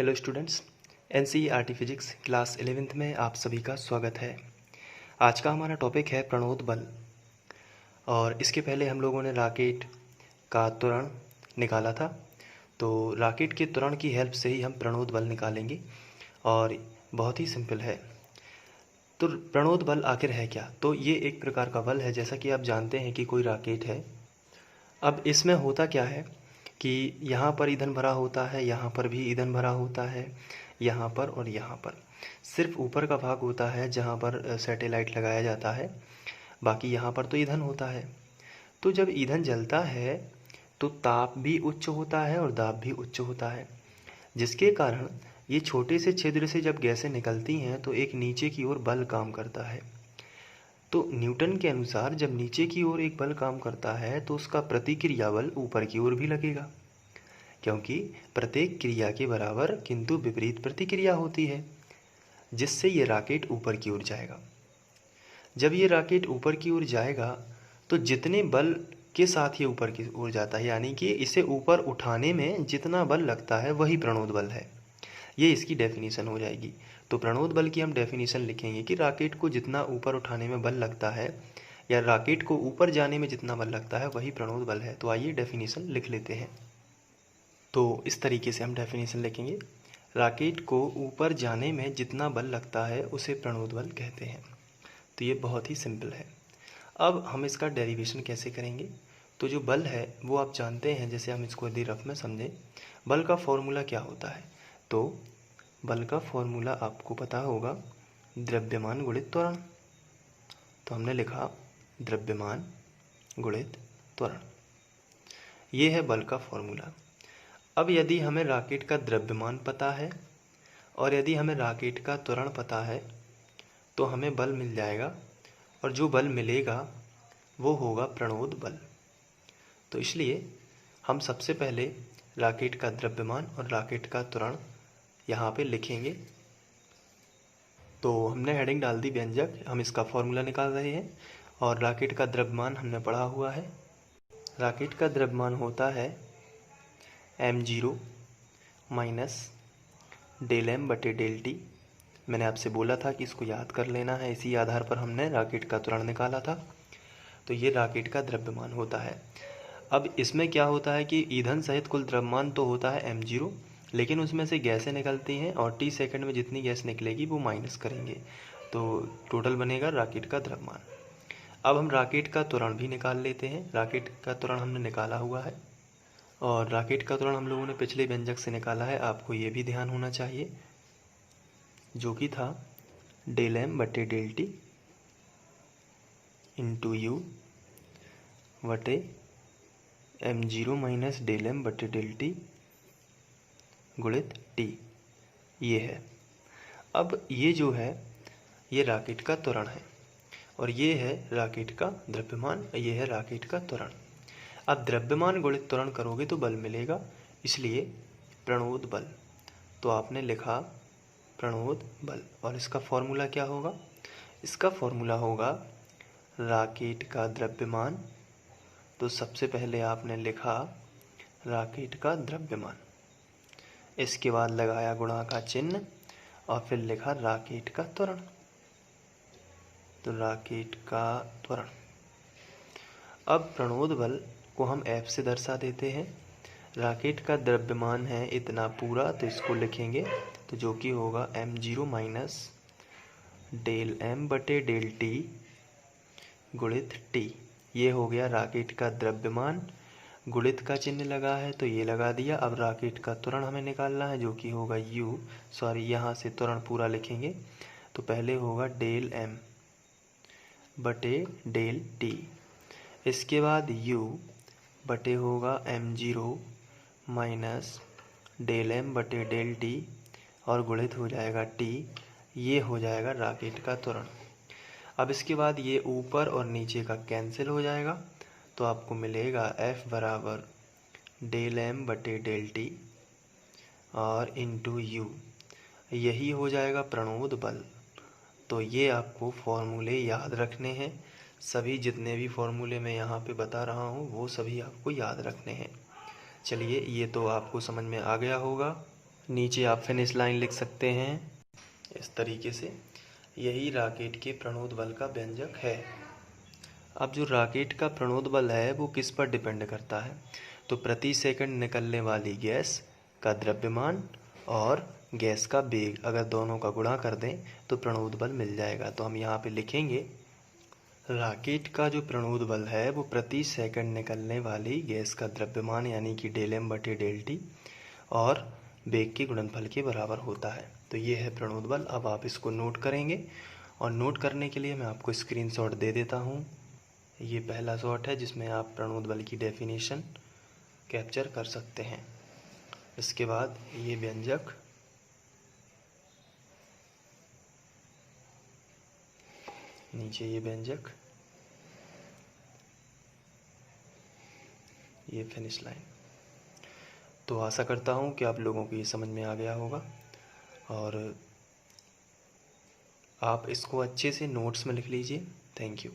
Hello students, NCERT physics class 11th में आप सभी का स्वागत है। आज का हमारा टॉपिक है प्रणोद बल। और इसके पहले हम लोगों ने रॉकेट का त्वरण निकाला था, तो रॉकेट के त्वरण की हेल्प से ही हम प्रणोद बल निकालेंगे और बहुत ही सिंपल है। तो प्रणोद बल आखिर है क्या? तो ये एक प्रकार का बल है। जैसा कि आप जानते हैं कि कोई रॉकेट है। अब इसमें होता क्या है कि यहाँ पर ईंधन भरा होता है, यहाँ पर भी ईंधन भरा होता है, यहाँ पर और यहाँ पर। सिर्फ ऊपर का भाग होता है जहाँ पर सैटेलाइट लगाया जाता है, बाकी यहाँ पर तो ईंधन होता है। तो जब ईंधन जलता है तो ताप भी उच्च होता है और दाब भी उच्च होता है, जिसके कारण ये छोटे से छिद्र से जब गैसें निकलती हैं तो एक नीचे की ओर बल काम करता है। तो न्यूटन के अनुसार जब नीचे की ओर एक बल काम करता है तो उसका प्रतिक्रिया बल ऊपर की ओर भी लगेगा, क्योंकि प्रत्येक क्रिया के बराबर किंतु विपरीत प्रतिक्रिया होती है, जिससे ये रॉकेट ऊपर की ओर जाएगा। जब ये रॉकेट ऊपर की ओर जाएगा तो जितने बल के साथ ये ऊपर की ओर जाता है, यानी कि इसे ऊपर उठाने में जितना बल लगता है वही प्रणोद बल है। ये इसकी डेफिनेशन हो जाएगी। तो प्रणोद बल की हम डेफिनेशन लिखेंगे कि रॉकेट को जितना ऊपर उठाने में बल लगता है या रॉकेट को ऊपर जाने में जितना बल लगता है वही प्रणोद बल है। तो आइए डेफिनेशन लिख लेते हैं। तो इस तरीके से हम डेफिनेशन लिखेंगे, रॉकेट को ऊपर जाने में जितना बल लगता है उसे प्रणोद बल कहते हैं। तो ये बहुत ही सिंपल है। अब हम इसका डेरिवेशन कैसे करेंगे? तो जो बल है वो आप जानते हैं। जैसे हम इसको यदि रफ में समझें, बल का फॉर्मूला क्या होता है? तो बल का फॉर्मूला आपको पता होगा, द्रव्यमान गुणित त्वरण। तो हमने लिखा द्रव्यमान गुणित त्वरण, ये है बल का फॉर्मूला। अब यदि हमें रॉकेट का द्रव्यमान पता है और यदि हमें रॉकेट का त्वरण पता है तो हमें बल मिल जाएगा, और जो बल मिलेगा वो होगा प्रणोद बल। तो इसलिए हम सबसे पहले रॉकेट का द्रव्यमान और रॉकेट का त्वरण यहाँ पे लिखेंगे। तो हमने हेडिंग डाल दी व्यंजक, हम इसका फॉर्मूला निकाल रहे हैं। और रॉकेट का द्रव्यमान हमने पढ़ा हुआ है। रॉकेट का द्रव्यमान होता है m0 माइनस डेल एम बटे डेल टी। मैंने आपसे बोला था कि इसको याद कर लेना है, इसी आधार पर हमने रॉकेट का त्वरण निकाला था। तो ये रॉकेट का द्रव्यमान होता है। अब इसमें क्या होता है कि ईंधन सहित कुल द्रव्यमान तो होता है m0, लेकिन उसमें से गैसें निकलती हैं और t सेकंड में जितनी गैस निकलेगी वो माइनस करेंगे, तो टोटल बनेगा रॉकेट का द्रव्यमान। अब हम रॉकेट का त्वरण भी निकाल लेते हैं। रॉकेट का त्वरण हमने निकाला हुआ है, और रॉकेट का त्वरण हम लोगों ने पिछले व्यंजक से निकाला है, आपको ये भी ध्यान होना चाहिए, जो कि था डेल एम बटे डेल टी इंटू यू बटे m0 माइनस डेल एम बटे डेल टी गुणित टी। ये है। अब ये जो है ये रॉकेट का त्वरण है, और ये है रॉकेट का द्रव्यमान, ये है रॉकेट का त्वरण। अब द्रव्यमान गुणित त्वरण करोगे तो बल मिलेगा, इसलिए प्रणोद बल। तो आपने लिखा प्रणोद बल, और इसका फॉर्मूला क्या होगा? इसका फॉर्मूला होगा रॉकेट का द्रव्यमान। तो सबसे पहले आपने लिखा रॉकेट का द्रव्यमान, इसके बाद लगाया गुणा का चिन्ह और फिर लिखा रॉकेट का त्वरण। तो रॉकेट का त्वरण। अब प्रणोद बल को हम F से दर्शा देते हैं। रॉकेट का द्रव्यमान है इतना पूरा, तो इसको लिखेंगे, तो जो कि होगा m0 माइनस डेल एम बटे डेल टी गुणित टी। ये हो गया रॉकेट का द्रव्यमान। गुणित का चिन्ह लगा है तो ये लगा दिया। अब रॉकेट का त्वरण हमें निकालना है, जो कि होगा यहाँ से त्वरण पूरा लिखेंगे, तो पहले होगा डेल एम बटे डेल टी, इसके बाद u बटे होगा m0 माइनस डेल एम बटे डेल टी, और गुणित हो जाएगा t। ये हो जाएगा रॉकेट का त्वरण। अब इसके बाद ये ऊपर और नीचे का कैंसिल हो जाएगा, तो आपको मिलेगा F बराबर डेल एम बटे डेल टी और इंटू यू। यही हो जाएगा प्रणोद बल। तो ये आपको फॉर्मूले याद रखने हैं। सभी जितने भी फॉर्मूले मैं यहाँ पे बता रहा हूँ वो सभी आपको याद रखने हैं। चलिए, ये तो आपको समझ में आ गया होगा। नीचे आप फिनिश लाइन लिख सकते हैं इस तरीके से। यही रॉकेट के प्रणोद बल का व्यंजक है। अब जो रॉकेट का प्रणोद बल है वो किस पर डिपेंड करता है, तो प्रति सेकंड निकलने वाली गैस का द्रव्यमान और गैस का वेग, अगर दोनों का गुणा कर दें तो प्रणोद बल मिल जाएगा। तो हम यहाँ पे लिखेंगे रॉकेट का जो प्रणोद बल है वो प्रति सेकंड निकलने वाली गैस का द्रव्यमान यानी कि डेल एम बटे डेल टी और वेग के गुणनफल के बराबर होता है। तो ये है प्रणोद बल। अब आप इसको नोट करेंगे और नोट करने के लिए मैं आपको स्क्रीनशॉट दे देता हूँ। ये पहला शॉट है जिसमें आप प्रणोद बल की डेफिनेशन कैप्चर कर सकते हैं। इसके बाद ये व्यंजक, नीचे ये व्यंजक, ये फिनिश लाइन। तो आशा करता हूँ कि आप लोगों को ये समझ में आ गया होगा और आप इसको अच्छे से नोट्स में लिख लीजिए। Thank you.